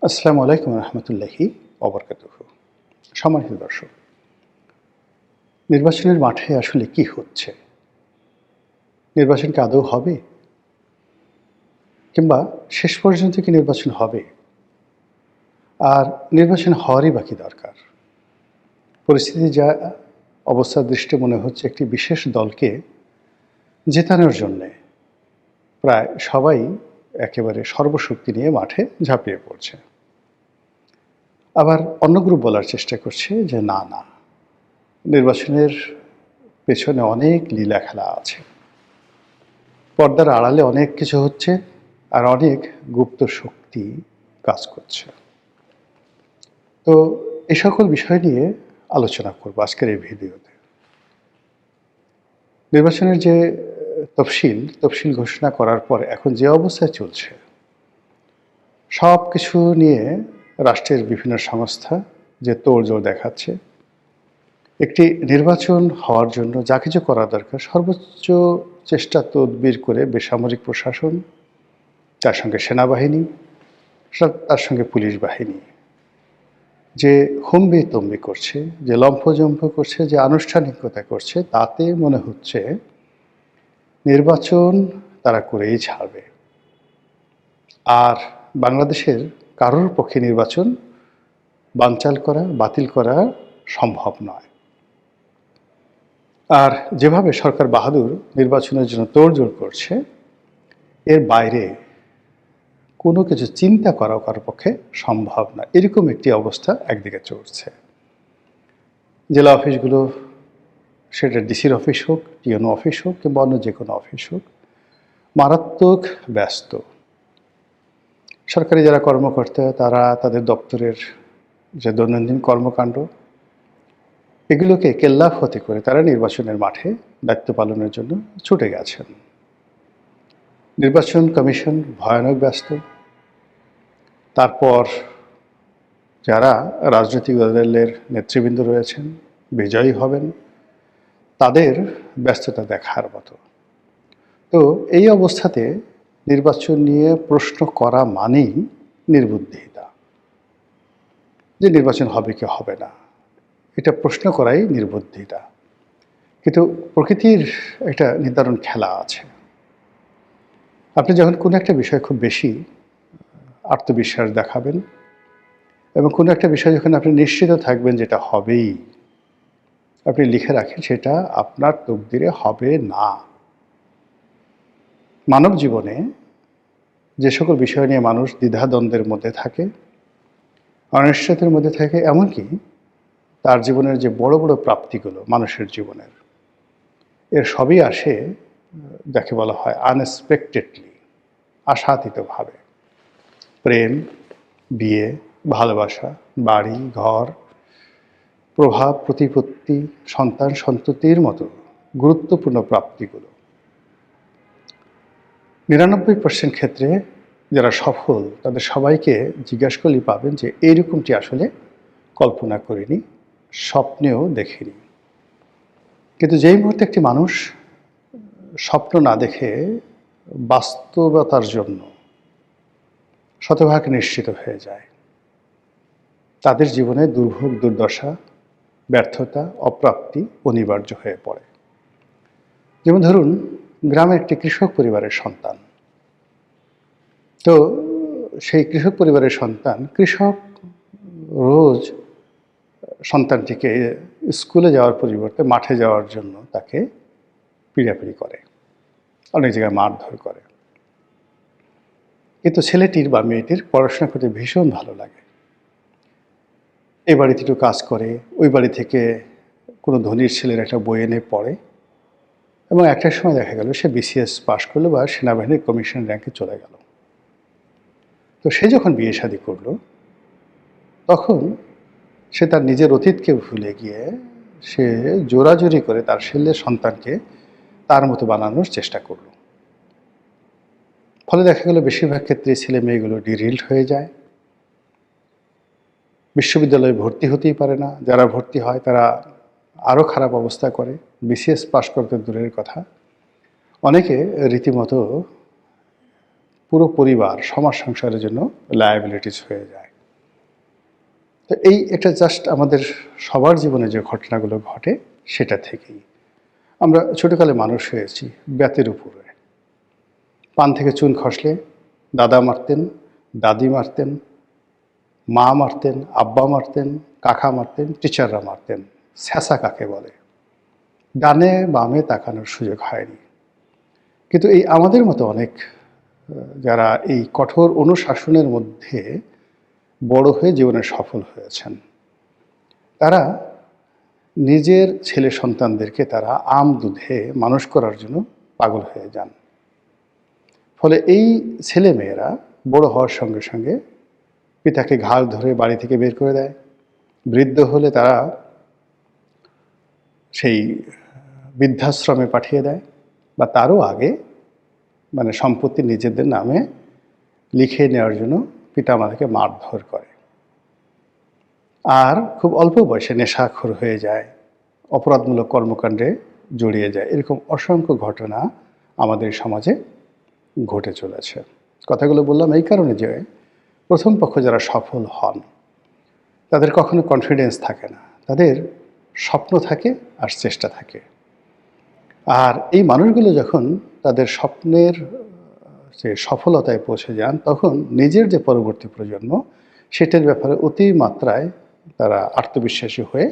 আসসালামু আলাইকুম রহমতুল্লাহি ওবরকাতুহু। সম্মানিত দর্শক, নির্বাচনের মাঠে আসলে কি হচ্ছে? নির্বাচন কি আদৌ হবে? কিংবা শেষ পর্যন্ত কি নির্বাচন হবে? আর নির্বাচন হওয়ারই বা কি দরকার? পরিস্থিতি যা অবস্থার দৃষ্টে মনে হচ্ছে একটি বিশেষ দলকে জেতানোর জন্যে প্রায় সবাই একেবারে সর্বশক্তি নিয়ে মাঠে ঝাঁপিয়ে পড়ছে। আবার অন্য গ্রুপ বলার চেষ্টা করছে যে না, নির্বাচনের পেছনে অনেক লীলা খেলা আছে। পর্দার আড়ালে অনেক কিছু হচ্ছে আর অনেক গুপ্ত শক্তি কাজ করছে। তো এই সকল বিষয় নিয়ে আলোচনা করব আজকের এই ভিডিওতে। নির্বাচনের যে তফসিল ঘোষণা করার পর এখন যে অবস্থায় চলছে, সব কিছু নিয়ে রাষ্ট্রের বিভিন্ন সংস্থা যে তোড়জোড় দেখাচ্ছে, একটি নির্বাচন হওয়ার জন্য যা কিছু করা দরকার সর্বোচ্চ চেষ্টা তদবির করে বেসামরিক প্রশাসন, তার সঙ্গে সেনাবাহিনী, তার সঙ্গে পুলিশ বাহিনী যে হম্বিতম্বি করছে, যে লম্ফজম্ফ করছে, যে আনুষ্ঠানিকতা করছে, তাতে মনে হচ্ছে নির্বাচন তারা করেই ছাড়বে। আর বাংলাদেশের কারোর পক্ষে নির্বাচন বাতিল করা সম্ভব নয়। আর যেভাবে সরকার বাহাদুর নির্বাচনের জন্য তোড়জোড় করছে, এর বাইরে কোনো কিছু চিন্তা করাও কারোর পক্ষে সম্ভব না। এরকম একটি অবস্থা একদিকে চলছে। জেলা অফিসগুলো, সেটা ডিসির অফিস হোক, টিএনও অফিস হোক কিংবা অন্য যে কোনো অফিস হোক, মারাত্মক ব্যস্ত। সরকারি যারা কর্মকর্তা তারা তাদের দপ্তরের যে দৈনন্দিন কর্মকাণ্ড, এগুলোকে কেল্লাফতে করে তারা নির্বাচনের মাঠে দায়িত্ব পালনের জন্য ছুটে গেছেন। নির্বাচন কমিশন ভয়ানক ব্যস্ত। তারপর যারা রাজনৈতিক দলের নেতৃবৃন্দ রয়েছেন, বিজয়ী হবেন, তাদের ব্যস্ততা দেখার মতো। তো এই অবস্থাতে নির্বাচন নিয়ে প্রশ্ন করা মানেই নির্বুদ্ধিতা, যে নির্বাচন হবে কি হবে না, এটা প্রশ্ন করাই নির্বুদ্ধিতা। কিন্তু প্রকৃতির একটা নির্ধারণ খেলা আছে। আপনি যখন কোনো একটা বিষয় খুব বেশি আত্মবিশ্বাস দেখাবেন এবং কোনো একটা বিষয় যখন আপনি নিশ্চিত থাকবেন যেটা হবেই, আপনি লিখে রাখেন সেটা আপনার তকদিরে হবে না। মানব জীবনে যে সকল বিষয় নিয়ে মানুষ দ্বিধাদ্বন্দ্বের মধ্যে থাকে, অনিশ্চয়তার মধ্যে থাকে, এমনকি তার জীবনের যে বড় বড় প্রাপ্তিগুলো মানুষের জীবনের, এর সবই আসে যাকে বলা হয় আনএক্সপেক্টেডলি, আশাতীতভাবে। প্রেম, বিয়ে, ভালোবাসা, বাড়ি ঘর, প্রভাব প্রতিপত্তি, সন্তান সন্ততির মতো গুরুত্বপূর্ণ প্রাপ্তিগুলো ৯৯% ক্ষেত্রে যারা সফল তাদের সবাইকে জিজ্ঞাসা করলেই পাবেন যে এইরকমটি আসলে কল্পনা করিনি, স্বপ্নেও দেখিনি। কিন্তু যেই মুহূর্তে একটি মানুষ স্বপ্ন না দেখে বাস্তবতার জন্য শতভাগ নিশ্চিত হয়ে যায়, তাদের জীবনে দুর্ভোগ, দুর্দশা, ব্যর্থতা, অপ্রাপ্তি অনিবার্য হয়ে পড়ে। যেমন ধরুন, গ্রামের একটি কৃষক পরিবারের সন্তান। তো সেই কৃষক পরিবারের সন্তান, কৃষক রোজ সন্তানটিকে স্কুলে যাওয়ার পরিবর্তে মাঠে যাওয়ার জন্য তাকে পিড়াপিড়ি করে, অনেক জায়গায় মারধর করে। কিন্তু ছেলেটির বা মেয়েটির পড়াশোনা করতে ভীষণ ভালো লাগে। এই বাড়িতে একটু কাজ করে, ওই বাড়ি থেকে কোনো ধনীর ছেলের একটা বই এনে পড়ে এবং একটা সময় দেখা গেল সে বিসিএস পাশ করলো বা সেনাবাহিনীর কমিশন র্যাঙ্কে চলে গেল। তো সে যখন বিয়ে শাদী করলো, তখন সে তার নিজের অতীতকে ভুলে গিয়ে সে জোরাজুরি করে তার ছেলের সন্তানকে তার মতো বানানোর চেষ্টা করলো। ফলে দেখা গেল বেশিরভাগ ক্ষেত্রে ছেলে মেয়েগুলো ডিরিল্ড হয়ে যায়, বিশ্ববিদ্যালয়ে ভর্তি হতেই পারে না। যারা ভর্তি হয় তারা আরও খারাপ অবস্থা করে, বিসিএস পাশ করতে দূরের কথা, অনেকে রীতিমতো পুরো পরিবার, সমাজ সংসারের জন্য লায়াবিলিটিস হয়ে যায়। তো এই একটা জাস্ট আমাদের সবার জীবনে যে ঘটনাগুলো ঘটে সেটা থেকেই আমরা ছোটকালে মানুষ হয়েছি ব্যাতের উপরে। পান থেকে চুন খসলে দাদা মারতেন, দাদি মারতেন, মা মারতেন, আব্বা মারতেন, কাকা মারতেন, টিচাররা মারতেন। স্যাঁচা কাকে বলে? ডানে বামে তাকানোর সুযোগ হয়নি। কিন্তু এই আমাদের মতো অনেক যারা এই কঠোর অনুশাসনের মধ্যে বড় হয়ে জীবনে সফল হয়েছেন, তারা নিজের ছেলে সন্তানদেরকে তারা আম দুধে মানুষ করার জন্য পাগল হয়ে যান। ফলে এই ছেলে মেয়েরা বড় হওয়ার সঙ্গে সঙ্গে পিতাকে ঘাড় ধরে বাড়ি থেকে বের করে দেয়। বৃদ্ধ হলে তারা সেই বৃদ্ধাশ্রমে পাঠিয়ে দেয়, বা তারও আগে মানে সম্পত্তি নিজেদের নামে লিখে নেওয়ার জন্য পিতামাতাকে মারধর করে। আর খুব অল্প বয়সে নেশাখোর হয়ে যায়, অপরাধমূলক কর্মকাণ্ডে জড়িয়ে যায়। এরকম অসংখ্য ঘটনা আমাদের সমাজে ঘটে চলেছে। কথাগুলো বললাম এই কারণে যে প্রথম পক্ষ যারা সফল হন তাদের কখনো কনফিডেন্স থাকে না, তাদের স্বপ্ন থাকে আর চেষ্টা থাকে। আর এই মানুষগুলো যখন তাদের স্বপ্নের যে সফলতায় পৌঁছে যান, তখন নিজের যে পরবর্তী প্রজন্ম সেটার ব্যাপারে অতিমাত্রায় তারা আত্মবিশ্বাসী হয়ে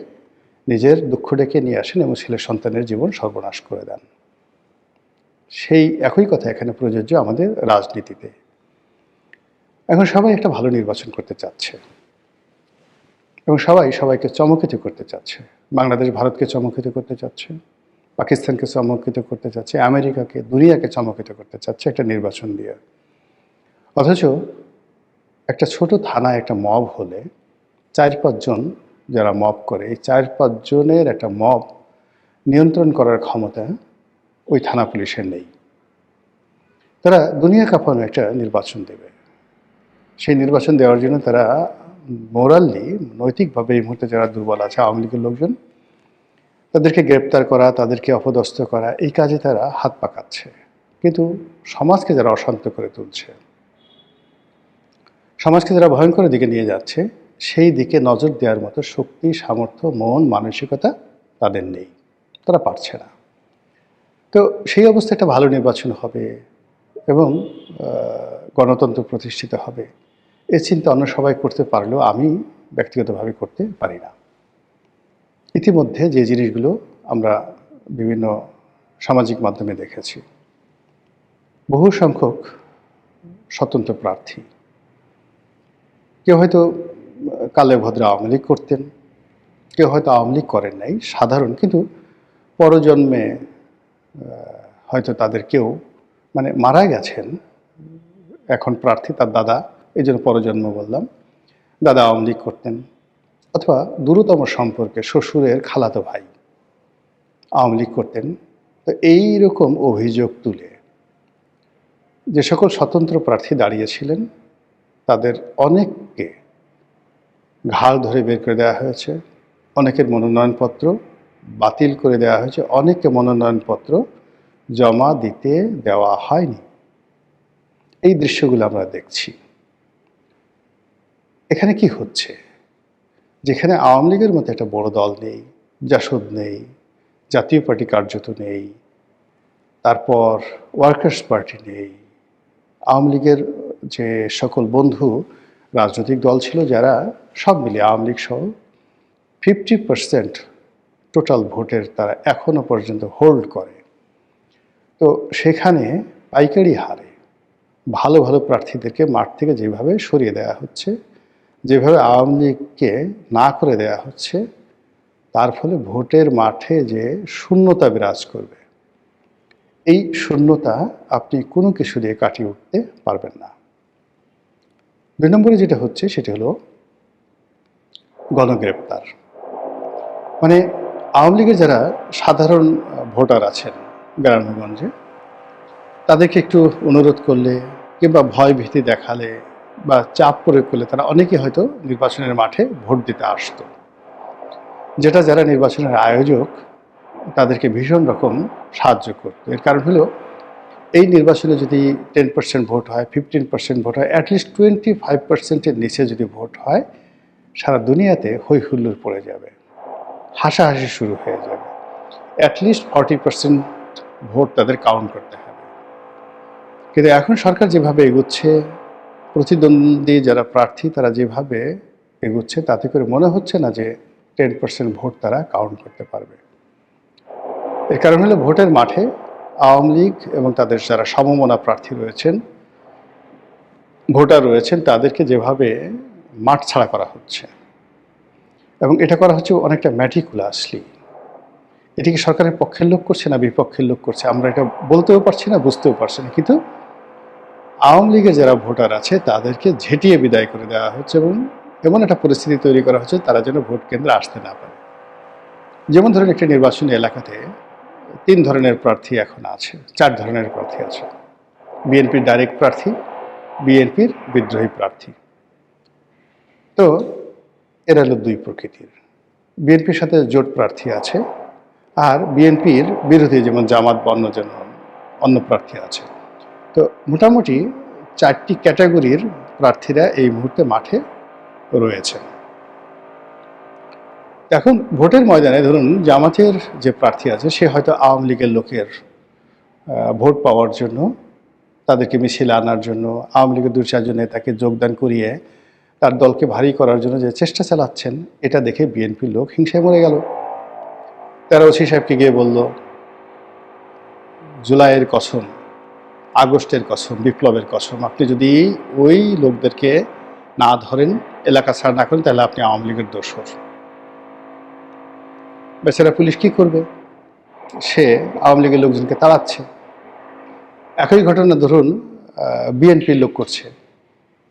নিজের দুঃখ ডেকে নিয়ে আসেন এবং ছেলে সন্তানের জীবন সর্বনাশ করে দেন। সেই একই কথা এখানে প্রযোজ্য আমাদের রাজনীতিতে। এখন সবাই একটা ভালো নির্বাচন করতে চাচ্ছে এবং সবাইকে চমকিত করতে চাচ্ছে। বাংলাদেশ ভারতকে চমকিত করতে চাচ্ছে, পাকিস্তানকে চমকিত করতে চাচ্ছে, আমেরিকাকে, দুনিয়াকে চমকিত করতে চাচ্ছে একটা নির্বাচন দিয়ে। অথচ একটা ছোট থানায় একটা মব হলে 4-5 জন যারা মব করে, এই 4-5 জনের একটা মব নিয়ন্ত্রণ করার ক্ষমতা ওই থানা পুলিশের নেই। তারা দুনিয়া কাঁপানো একটা নির্বাচন দেবে। সেই নির্বাচন দেওয়ার জন্য তারা মোরালি, নৈতিকভাবে এই মুহূর্তে যারা দুর্বল আছে, আওয়ামী লীগের লোকজন, তাদেরকে গ্রেপ্তার করা, তাদেরকে অপদস্থ করা, এই কাজে তারা হাত পাকাচ্ছে। কিন্তু সমাজকে যারা অশান্ত করে তুলছে, সমাজকে যারা ভয়ঙ্কর দিকে নিয়ে যাচ্ছে, সেই দিকে নজর দেওয়ার মতো শক্তি, সামর্থ্য, মন, মানসিকতা তাদের নেই, তারা পারছে না। তো সেই অবস্থায় একটা ভালো নির্বাচন হবে এবং গণতন্ত্র প্রতিষ্ঠিত হবে, এ চিন্তা অন্য সবাই করতে পারলেও আমি ব্যক্তিগতভাবে করতে পারি না। ইতিমধ্যে যে জিনিসগুলো আমরা বিভিন্ন সামাজিক মাধ্যমে দেখেছি, বহু সংখ্যক স্বতন্ত্র প্রার্থী, কেউ হয়তো কালে ভদ্রে আওয়ামী লীগ করতেন, কেউ হয়তো আওয়ামী লীগ করেন নাই, সাধারণ, কিন্তু পরজন্মে হয়তো তাদের কেউ মানে মারা গেছেন, এখন প্রার্থী তার দাদা, এই জন্য পরজন্ম বললাম, দাদা আওয়ামী লীগ করতেন, অথবা দূরতম সম্পর্কে শ্বশুরের খালাতো ভাই আওয়ামী লীগ করতেন। তো এইরকম অভিযোগ তুলে যে সকল স্বতন্ত্র প্রার্থী দাঁড়িয়েছিলেন তাদের অনেককে ঘাড় ধরে বের করে দেওয়া হয়েছে, অনেকের মনোনয়নপত্র বাতিল করে দেওয়া হয়েছে, অনেককে মনোনয়নপত্র জমা দিতে দেওয়া হয়নি। এই দৃশ্যগুলো আমরা দেখছি। এখানে কি হচ্ছে? যেখানে আওয়ামী লীগের মতো একটা বড় দল নেই, জাসদ নেই, জাতীয় পার্টি কার্যত নেই, তারপর ওয়ার্কার্স পার্টি নেই, আওয়ামী লীগের যে সকল বন্ধু রাজনৈতিক দল ছিল, যারা সব মিলিয়ে আওয়ামী লীগ সহ 50% টোটাল ভোটের তারা এখনো পর্যন্ত হোল্ড করে। তো সেখানে পাইকারি হারে ভালো ভালো প্রার্থীদেরকে মাঠ থেকে যেভাবে সরিয়ে দেওয়া হচ্ছে, যেভাবে আওয়ামী লীগকে না করে দেওয়া হচ্ছে, তার ফলে ভোটের মাঠে যে শূন্যতা বিরাজ করবে, এই শূন্যতা আপনি কোনো কিছু দিয়ে কাটিয়ে উঠতে পারবেন না। 2 নম্বরে যেটা হচ্ছে সেটা হলো গণগ্রেপ্তার। মানে আওয়ামী লীগের যারা সাধারণ ভোটার আছেন গ্রামগঞ্জে, তাদেরকে একটু অনুরোধ করলে কিংবা ভয় ভীতি দেখালে বা চাপ প্রয়োগ করলে তারা অনেকে হয়তো নির্বাচনের মাঠে ভোট দিতে আসতো, যেটা যারা নির্বাচনের আয়োজক তাদেরকে ভীষণ রকম সাহায্য করতো। এর কারণ হলো এই নির্বাচনে যদি 10% ভোট হয়, 15% ভোট হয়, অ্যাটলিস্ট 25%-এর নিচে যদি ভোট হয়, সারা দুনিয়াতে হৈ হুল্লোড় পড়ে যাবে, হাসাহাসি শুরু হয়ে যাবে। অ্যাটলিস্ট 40% ভোট তাদের কাউন্ট করতে হবে। কিন্তু এখন সরকার যেভাবে এগুচ্ছে, প্রতিদ্বন্দ্বী যারা প্রার্থী তারা যেভাবে এগুচ্ছে, তাতে করে মনে হচ্ছে না যে 10% ভোট তারা কাউন্ট করতে পারবে। এর কারণ হলো ভোটের মাঠে আওয়ামী লীগ এবং তাদের যারা সমমনা প্রার্থী রয়েছেন, ভোটার রয়েছেন, তাদেরকে যেভাবে মাঠ ছাড়া করা হচ্ছে, এবং এটা করা হচ্ছে অনেকটা ম্যাটিকুলাসলি। এটি কি সরকারের পক্ষের লোক করছে না বিপক্ষের লোক করছে আমরা এটা বলতেও পারছি না, বুঝতেও পারছি না। কিন্তু আওয়ামী লীগের যারা ভোটার আছে তাদেরকে ঝেঁটিয়ে বিদায় করে দেওয়া হচ্ছে এবং এমন একটা পরিস্থিতি তৈরি করা হচ্ছে তারা যেন ভোট কেন্দ্রে আসতে না পারে। যেমন ধরুন একটি নির্বাচনী এলাকাতে 3 ধরনের প্রার্থী এখন আছে, 4 ধরনের প্রার্থী আছে। বিএনপির ডাইরেক্ট প্রার্থী, বিএনপির বিদ্রোহী প্রার্থী। তো এরা হলো 2 প্রকৃতির। বিএনপির সাথে জোট প্রার্থী আছে, আর বিএনপির বিরোধী যেমন জামাত বা অন্য প্রার্থী আছে। তো মোটামুটি 4টি ক্যাটাগরির প্রার্থীরা এই মুহূর্তে মাঠে রয়েছে। এখন ভোটের ময়দানে ধরুন জামাতের যে প্রার্থী আছে সে হয়তো আওয়ামী লীগের লোকের ভোট পাওয়ার জন্য, তাদেরকে মিছিলে আনার জন্য, আওয়ামী লীগের 2-4 জন নেতাকে যোগদান করিয়ে তার দলকে ভারী করার জন্য যে চেষ্টা চালাচ্ছেন, এটা দেখে বিএনপির লোক হিংসায় মরে গেল। তারা ওসি সাহেবকে গিয়ে বলল, জুলাইয়ের কসম, আগস্টের কসম, বিপ্লবের কসম, আপনি যদি ওই লোকদেরকে না ধরেন, এলাকা ছাড়া না করেন, তাহলে আপনি আওয়ামী লীগের দোসর। বেচারা পুলিশ কি করবে? সে আওয়ামী লীগের লোকজনকে তাড়াচ্ছে। একই ঘটনা ধরুন বিএনপির লোক করছে,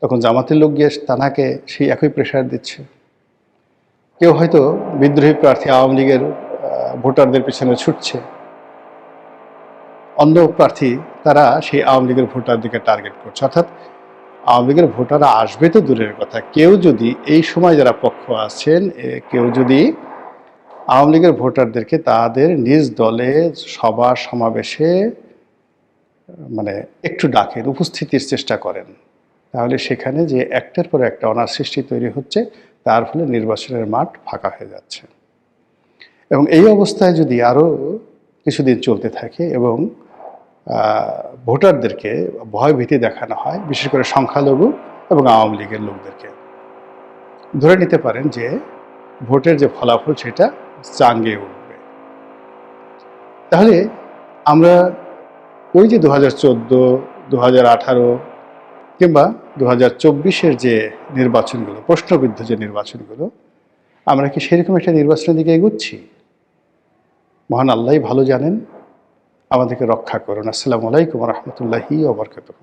তখন জামাতের লোক গিয়ে তানাকে সেই একই প্রেশার দিচ্ছে। কেউ হয়তো বিদ্রোহী প্রার্থী আওয়ামী লীগের ভোটারদের পিছনে ছুটছে, অন্য প্রার্থী তারা সেই আওয়ামী লীগের ভোটারদেরকে টার্গেট করছে। অর্থাৎ আওয়ামী লীগের ভোটাররা আসবে তো দূরের কথা, কেউ যদি এই সময় যারা পক্ষ আছেন, কেউ যদি আওয়ামী লীগের ভোটারদেরকে তাদের নিজ দলে সভা সমাবেশে মানে একটু ডাকেন, উপস্থিতির চেষ্টা করেন, তাহলে সেখানে যে একটার পর একটা অনার সৃষ্টি তৈরি হচ্ছে, তার ফলে নির্বাচনের মাঠ ফাঁকা হয়ে যাচ্ছে। এবং এই অবস্থায় যদি আরও কিছুদিন চলতে থাকে এবং ভোটারদেরকে ভয় ভীতি দেখানো হয়, বিশেষ করে সংখ্যালঘু এবং আওয়ামী লীগের লোকদেরকে, ধরে নিতে পারেন যে ভোটের যে ফলাফল সেটা চাঙ্গে উঠবে। তাহলে আমরা ওই যে 2014, 2018 কিংবা 2024-এর যে নির্বাচনগুলো, প্রশ্নবিদ্ধ যে নির্বাচনগুলো, আমরা কি সেরকম একটা নির্বাচনের দিকে এগোচ্ছি? মহান আল্লাহই ভালো জানেন। আমাদেরকে রক্ষা করুন। আসসালামু আলাইকুম ওয়া রাহমাতুল্লাহি ওয়া বারাকাতুহু।